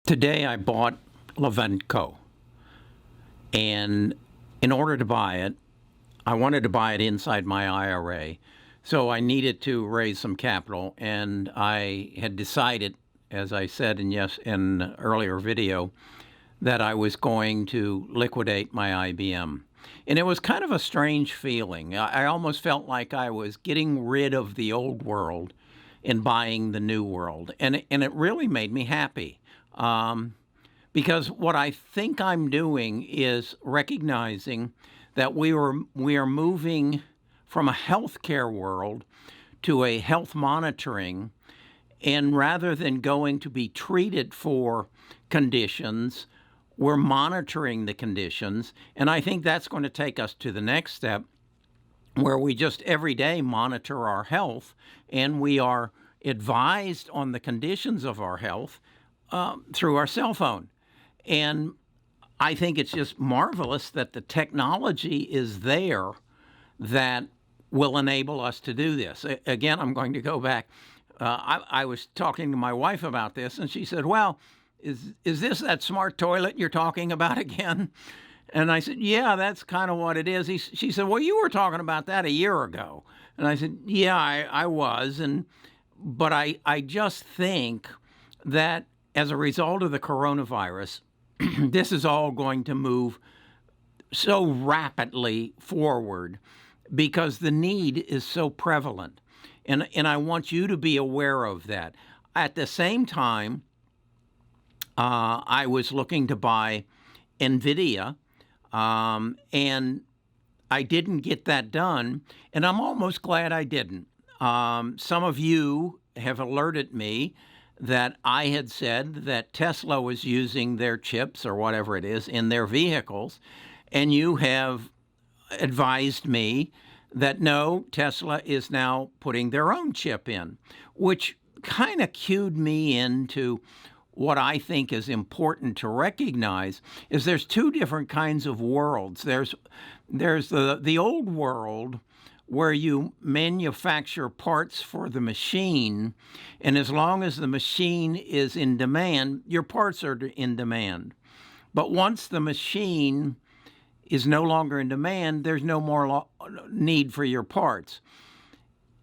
Today I bought Lavalier, and in order to buy it, I wanted to buy it inside my IRA. So I needed to raise some capital, and I had decided, as I said in an earlier video, that I was going to liquidate my IBM. And it was kind of a strange feeling. I almost felt like I was getting rid of the old world and buying the new world. And it really made me happy. Because what I think I'm doing is recognizing that we are moving from a healthcare world to a health monitoring, and rather than going to be treated for conditions, we're monitoring the conditions. And I think that's going to take us to the next step, where we just every day monitor our health, and we are advised on the conditions of our health through our cell phone. And I think it's just marvelous that the technology is there that will enable us to do this. Again, I'm going to go back. I was talking to my wife about this, and she said, well, is this that smart toilet you're talking about again? And I said, yeah, that's kind of what it is. She said, well, you were talking about that a year ago. And I said, yeah, I was. But I just think that as a result of the coronavirus, this is all going to move so rapidly forward because the need is so prevalent. And I want you to be aware of that. At the same time, I was looking to buy NVIDIA, and I didn't get that done, and I'm almost glad I didn't. Some of you have alerted me that I had said that Tesla was using their chips or whatever it is in their vehicles, and you have advised me that no, Tesla is now putting their own chip in, which kind of cued me into what I think is important to recognize is there's two different kinds of worlds. There's the old world where you manufacture parts for the machine, and as long as the machine is in demand, your parts are in demand. But once the machine is no longer in demand, there's no more need for your parts.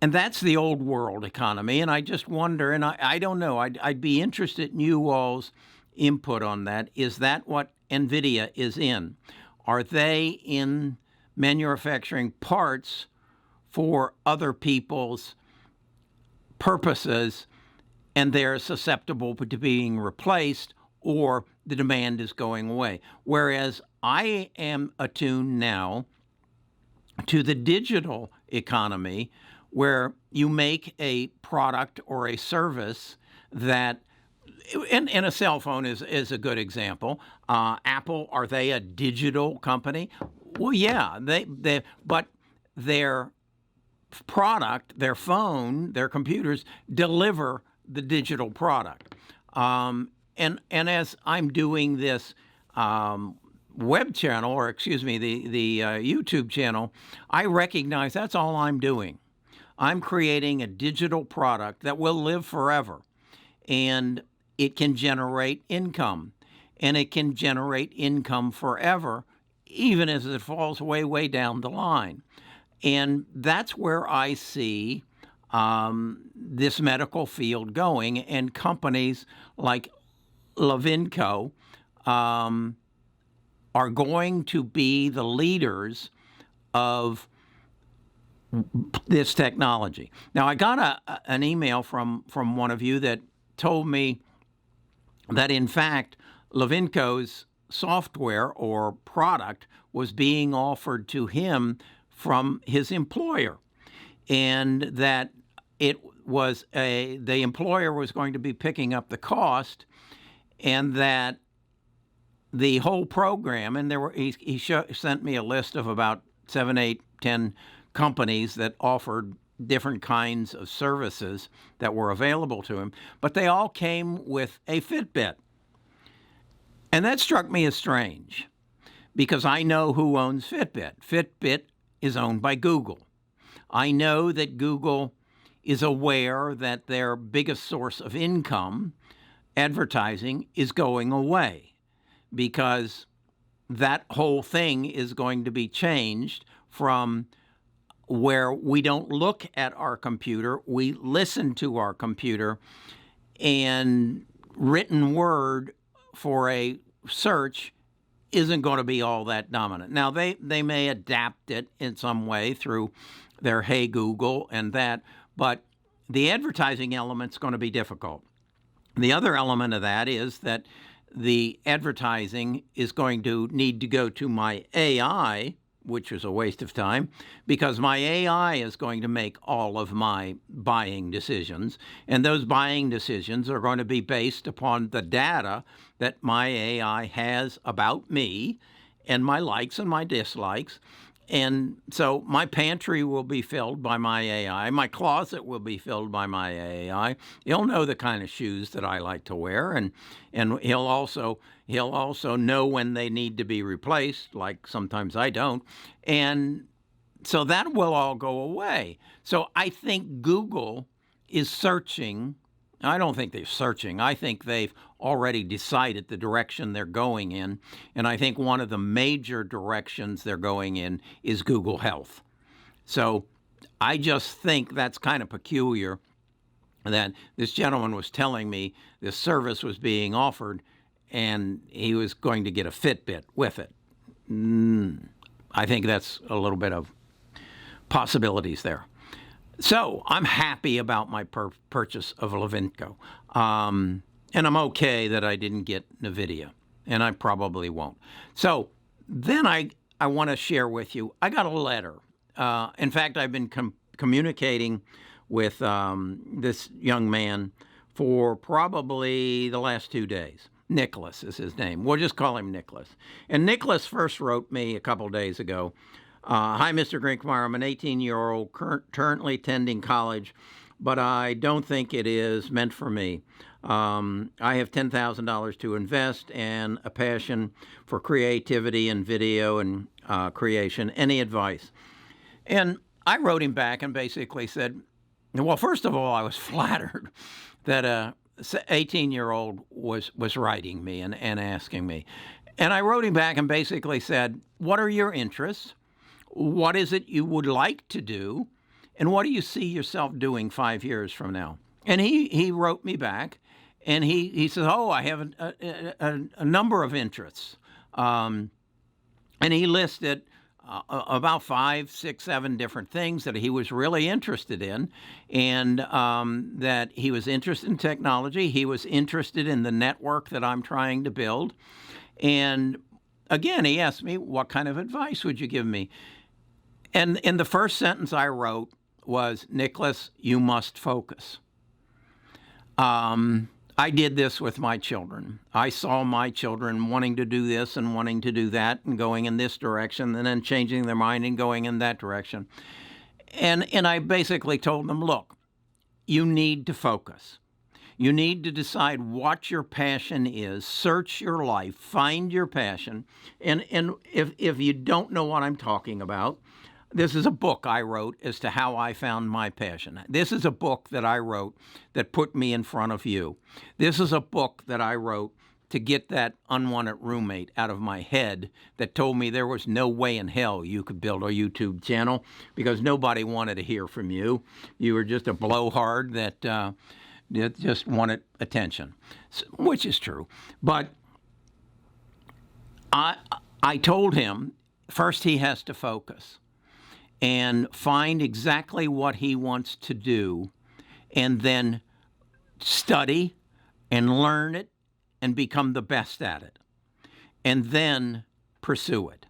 And that's the old world economy, and I just wonder, and I don't know, I'd be interested in you all's input on that. Is that what NVIDIA is in? Are they in manufacturing parts for other people's purposes, and they're susceptible to being replaced, or the demand is going away? Whereas I am attuned now to the digital economy, where you make a product or a service that, and a cell phone is a good example. Apple, are they a digital company? Well, yeah, but their product, their phone, their computers deliver the digital product. And as I'm doing this web channel, or excuse me, the YouTube channel, I recognize that's all I'm doing. I'm creating a digital product that will live forever, and it can generate income, and it can generate income forever, even as it falls way, way down the line. And that's where I see this medical field going, and companies like Lavalier are going to be the leaders of this technology. Now, I got an email from one of you that told me that, in fact, Lavinco's software or product was being offered to him from his employer, and that it was the employer was going to be picking up the cost, and that the whole program, and he sent me a list of about 7, 8, 10 companies that offered different kinds of services that were available to him, but they all came with a Fitbit. And that struck me as strange, because I know who owns Fitbit. Fitbit is owned by Google. I know that Google is aware that their biggest source of income advertising is going away, because that whole thing is going to be changed from where we don't look at our computer, we listen to our computer, and written word for a search isn't going to be all that dominant. Now, they may adapt it in some way through their Hey Google and that, but the advertising element's going to be difficult. The other element of that is that the advertising is going to need to go to my AI, which is a waste of time, because my AI is going to make all of my buying decisions, and those buying decisions are going to be based upon the data that my AI has about me and my likes and my dislikes. And so my pantry will be filled by my AI. My closet will be filled by my AI. He'll know the kind of shoes that I like to wear, and he'll also know when they need to be replaced, like sometimes I don't. And so that will all go away. So I think Google is searching. I don't think they're searching. I think they've already decided the direction they're going in. And I think one of the major directions they're going in is Google Health. So I just think that's kind of peculiar that this gentleman was telling me this service was being offered and he was going to get a Fitbit with it. I think that's a little bit of possibilities there. So I'm happy about my purchase of Lavalier. And I'm okay that I didn't get NVIDIA, and I probably won't. So then I want to share with you, I got a letter. In fact, I've been communicating with this young man for probably the last 2 days. Nicholas is his name. We'll just call him Nicholas. And Nicholas first wrote me a couple days ago. Hi, Mr. Grinkmeyer. I'm an 18-year-old currently attending college, but I don't think it is meant for me. I have $10,000 to invest and a passion for creativity and video and creation. Any advice? And I wrote him back and basically said, well, first of all, I was flattered that a 18-year-old was writing me and asking me. And I wrote him back and basically said, what are your interests? What is it you would like to do? And what do you see yourself doing 5 years from now? And he wrote me back, and he says, oh, I have a number of interests. And he listed about 5, 6, 7 different things that he was really interested in, and that he was interested in technology. He was interested in the network that I'm trying to build. And again, he asked me, what kind of advice would you give me? And in the first sentence I wrote was, Nicholas, you must focus. I did this with my children. I saw my children wanting to do this and wanting to do that and going in this direction and then changing their mind and going in that direction. And I basically told them, look, you need to focus. You need to decide what your passion is, search your life, find your passion. And if you don't know what I'm talking about, this is a book I wrote as to how I found my passion. This is a book that I wrote that put me in front of you. This is a book that I wrote to get that unwanted roommate out of my head that told me there was no way in hell you could build a YouTube channel because nobody wanted to hear from you. You were just a blowhard that just wanted attention, which is true. But I told him first he has to focus and find exactly what he wants to do, and then study and learn it and become the best at it, and then pursue it.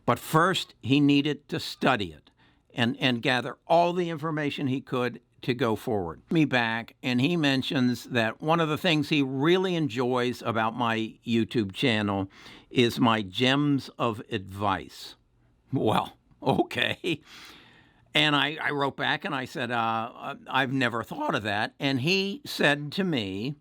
But first, he needed to study it and gather all the information he could to go forward. Me back, and he mentions that one of the things he really enjoys about my YouTube channel is my gems of advice. Well, okay. And I wrote back and I said, I've never thought of that. And he said to me,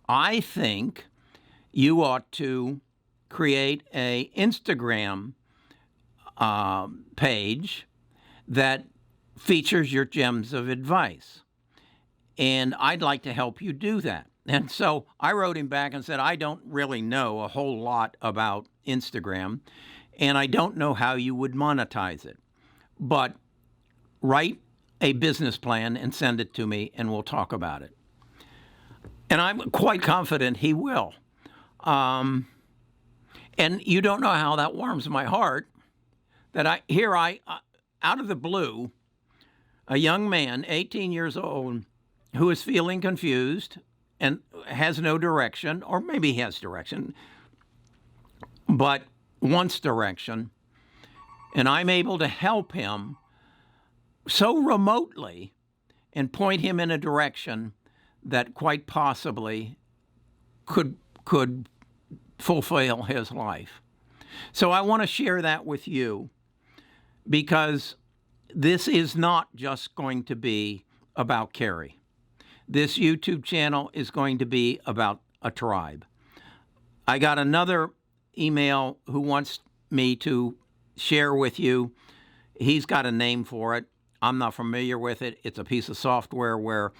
I think you ought to create a Instagram page that features your gems of advice. And I'd like to help you do that. And so I wrote him back and said, I don't really know a whole lot about Instagram, and I don't know how you would monetize it. But write a business plan and send it to me, and we'll talk about it. And I'm quite confident he will. And you don't know how that warms my heart that out of the blue, a young man, 18 years old, who is feeling confused and has no direction, or maybe he has direction, but wants direction, and I'm able to help him so remotely and point him in a direction that quite possibly could fulfill his life. So I want to share that with you, because this is not just going to be about Carrie. This YouTube channel is going to be about a tribe. I got another email who wants me to share with you. He's got a name for it. I'm not familiar with it. It's a piece of software where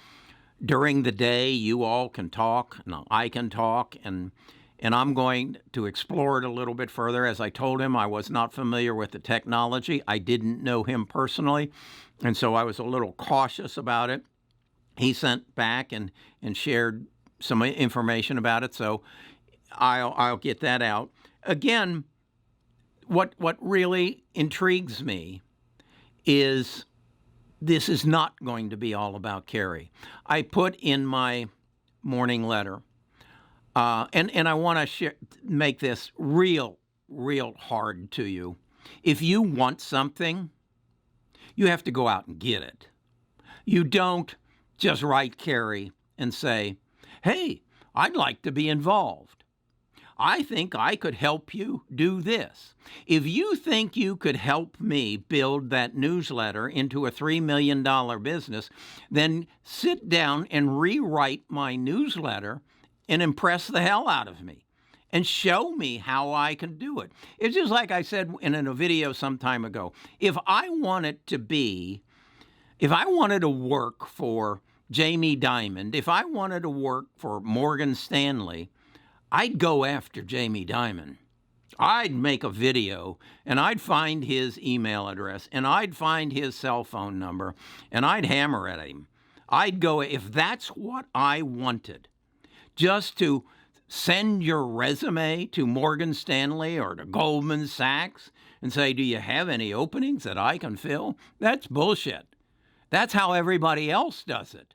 during the day you all can talk, and I can talk, and I'm going to explore it a little bit further. As I told him, I was not familiar with the technology. I didn't know him personally, and so I was a little cautious about it. He sent back and shared some information about it, so I'll get that out. Again, what really intrigues me is this is not going to be all about Carrie. I put in my morning letter, and I want to make this real hard to you. If you want something, you have to go out and get it. You don't just write Carrie and say, hey, I'd like to be involved. I think I could help you do this. If you think you could help me build that newsletter into a $3 million business, then sit down and rewrite my newsletter and impress the hell out of me and show me how I can do it. It's just like I said in a video some time ago. If I wanted to work for Jamie Dimon, if I wanted to work for Morgan Stanley, I'd go after Jamie Dimon. I'd make a video, and I'd find his email address, and I'd find his cell phone number, and I'd hammer at him. I'd go, if that's what I wanted, just to send your resume to Morgan Stanley or to Goldman Sachs and say, do you have any openings that I can fill? That's bullshit. That's how everybody else does it.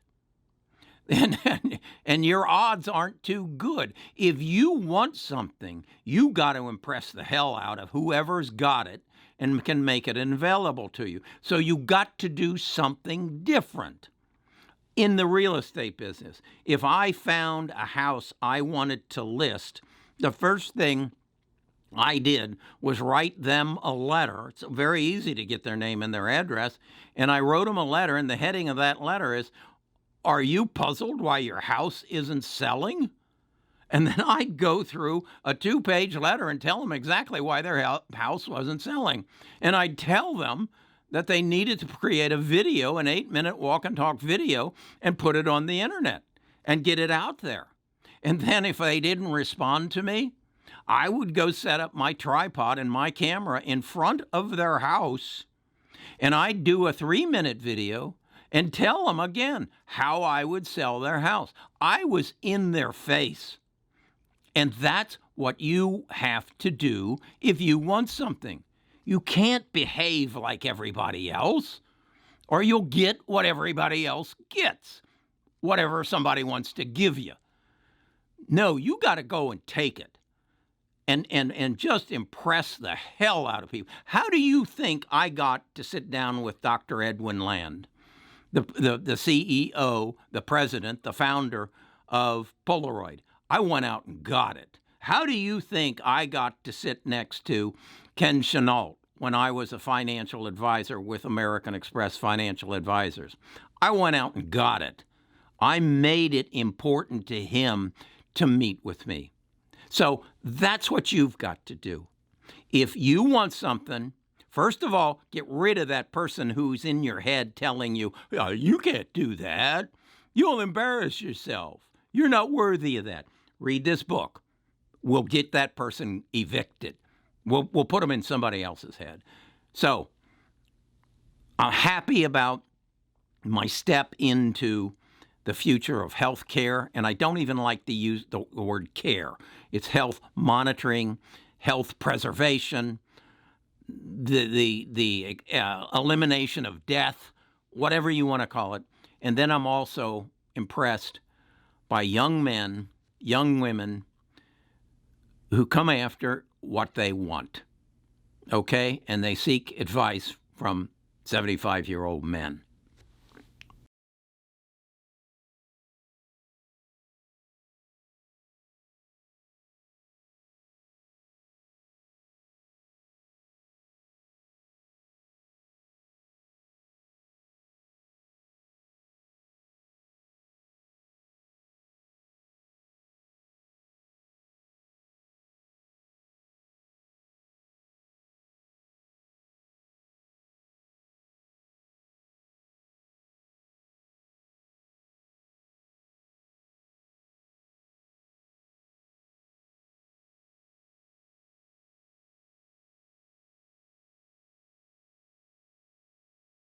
And your odds aren't too good. If you want something, you got to impress the hell out of whoever's got it and can make it available to you. So you got to do something different. In the real estate business, if I found a house I wanted to list, the first thing I did was write them a letter. It's very easy to get their name and their address. And I wrote them a letter, and the heading of that letter is, are you puzzled why your house isn't selling? And then I'd go through a 2-page letter and tell them exactly why their house wasn't selling. And I'd tell them that they needed to create a video, an 8-minute walk and talk video, and put it on the internet and get it out there. And then if they didn't respond to me, I would go set up my tripod and my camera in front of their house, and I'd do a 3-minute video and tell them again how I would sell their house. I was in their face. And that's what you have to do if you want something. You can't behave like everybody else, or you'll get what everybody else gets, whatever somebody wants to give you. No, you got to go and take it and just impress the hell out of people. How do you think I got to sit down with Dr. Edwin Land, the CEO, the president, the founder of Polaroid? I went out and got it. How do you think I got to sit next to Ken Chenault when I was a financial advisor with American Express Financial Advisors? I went out and got it. I made it important to him to meet with me. So that's what you've got to do. If you want something, first of all, get rid of that person who's in your head telling you, oh, you can't do that. You'll embarrass yourself. You're not worthy of that. Read this book. We'll get that person evicted. We'll put them in somebody else's head. So I'm happy about my step into the future of health care, and I don't even like to use the word care. It's health monitoring, health preservation, the elimination of death, whatever you want to call it. And then I'm also impressed by young men, young women who come after what they want, okay? And they seek advice from 75-year-old men.